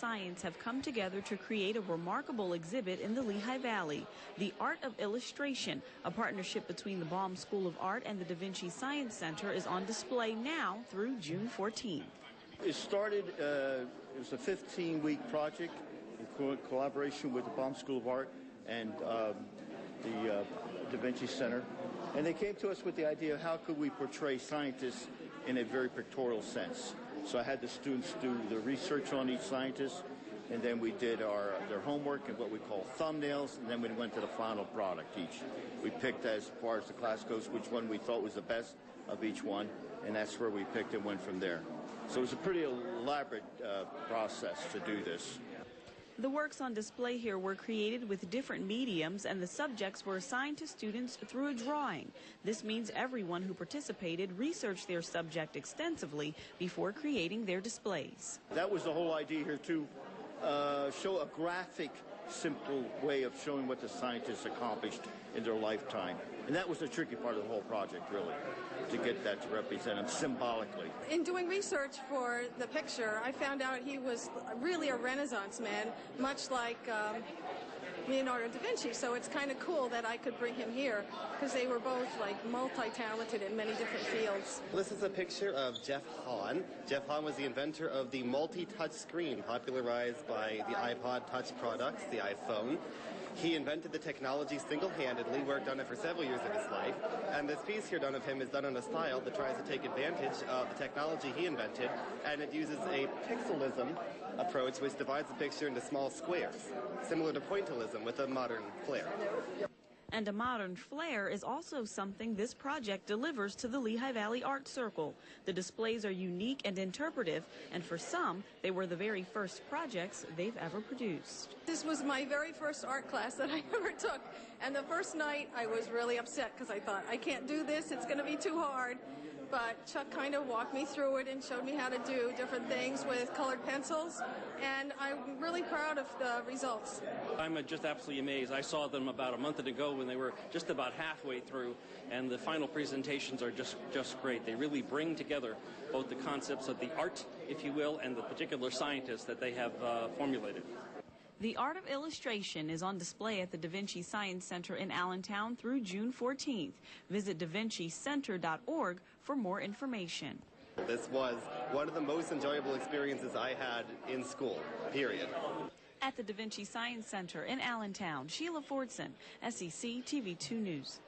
science have come together to create a remarkable exhibit in the Lehigh Valley, The Art of Illustration. A partnership between the Baum School of Art and the Vinci Science Center is on display now through June 14th. It started, it was a 15-week project in collaboration with the Baum School of Art and the Da Vinci Center. And they came to us with the idea of how could we portray scientists in a very pictorial sense. So I had the students do the research on each scientist, and then we did their homework and what we call thumbnails, and then we went to the final product each. We picked, as far as the class goes, which one we thought was the best of each one, and that's where we picked and went from there. So it was a pretty elaborate process to do this. The works on display here were created with different mediums, and the subjects were assigned to students through a drawing. This means everyone who participated researched their subject extensively before creating their displays. That was the whole idea here, to show a graphic, simple way of showing what the scientists accomplished in their lifetime. And that was the tricky part of the whole project, really, to get that to represent them symbolically. In doing research for the picture, I found out he was really a Renaissance man, much like Leonardo da Vinci. So it's kind of cool that I could bring him here, because they were both like multi-talented in many different fields. This is a picture of Jeff Hahn. Jeff Hahn was the inventor of the multi-touch screen, popularized by the iPod Touch products, the iPhone. He invented the technology single-handedly, worked on it for several years of his life, and this piece here done of him is done in a style that tries to take advantage of the technology he invented, and it uses a pixelism approach which divides the picture into small squares, similar to pointillism with a modern flair. And a modern flair is also something this project delivers to the Lehigh Valley Art Circle. The displays are unique and interpretive, and for some, they were the very first projects they've ever produced. This was my very first art class that I ever took, and the first night I was really upset because I thought, I can't do this, it's going to be too hard. But Chuck kind of walked me through it and showed me how to do different things with colored pencils, and I'm really proud of the results. I'm just absolutely amazed. I saw them about a month ago when they were just about halfway through, and the final presentations are just great. They really bring together both the concepts of the art, if you will, and the particular scientists that they have formulated. The Art of Illustration is on display at the Da Vinci Science Center in Allentown through June 14th. Visit davincicenter.org for more information. This was one of the most enjoyable experiences I had in school, period. At the Da Vinci Science Center in Allentown, Sheila Fortson, SEC TV2 News.